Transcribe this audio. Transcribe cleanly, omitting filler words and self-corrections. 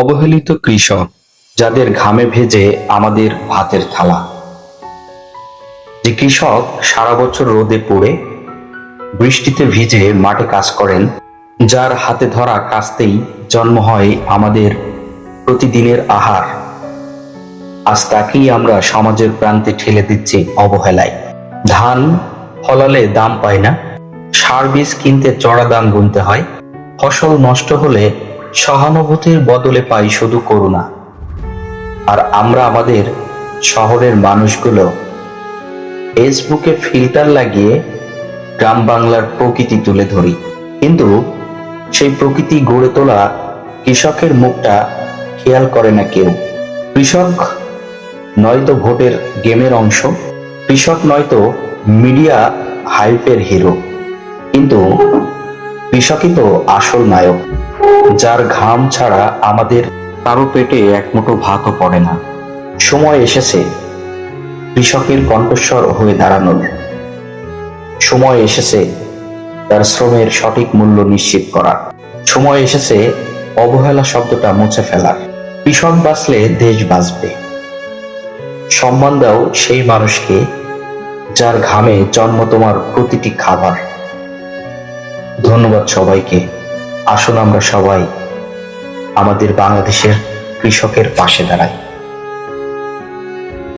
অবহেলিত কৃষক, যাদের ঘামে ভেজে আমাদের ভাতের থালা। যে কৃষক সারা বছর রোদে পড়ে বৃষ্টিতে ভিজে মাঠে কাজ করেন, যার হাতে ধরা কাস্তেই জন্ম হয় আমাদের প্রতিদিনের আহার, আজ তাকেই আমরা সমাজের প্রান্তে ঠেলে দিচ্ছি অবহেলায়। ধান ফলালে দাম পায় না, সার বীজ কিনতে চড়া দাম গুনতে হয়, ফসল নষ্ট হলে সহানুভূতির বদলে পাই শুধু করুণা। আর আমরা আমাদের শহরের মানুষগুলো ফেসবুকে ফিল্টার লাগিয়ে গ্রাম বাংলার প্রকৃতি তুলে ধরি, কিন্তু সেই প্রকৃতি গড়ে তোলা কৃষকের মুখটা খেয়াল করে না কেউ। কৃষক নয়তো ভোটের গেমের অংশ, কৃষক নয়তো মিডিয়া হাইপের হিরো, কিন্তু কৃষকই তো আসল নায়ক, যার ঘাম ছাড়া আমাদের কারো পেটে এক মুঠো ভাতও পড়ে না। সময় এসেছে কৃষকের কণ্ঠস্বর হয়ে দাঁড়ানোর, সময় এসেছে তার শ্রমের সঠিক মূল্য নিশ্চিত করার, সময় এসেছে অবহেলা শব্দটা মুছে ফেলার। কৃষক বাঁচলে দেশ বাঁচবে। সম্মান দাও সেই মানুষকে যার ঘামে জন্ম তোমার প্রতিটি খাবার। ধন্যবাদ সবাইকে। আসুন আমরা সবাই আমাদের বাংলাদেশের কৃষকের পাশে দাঁড়াই।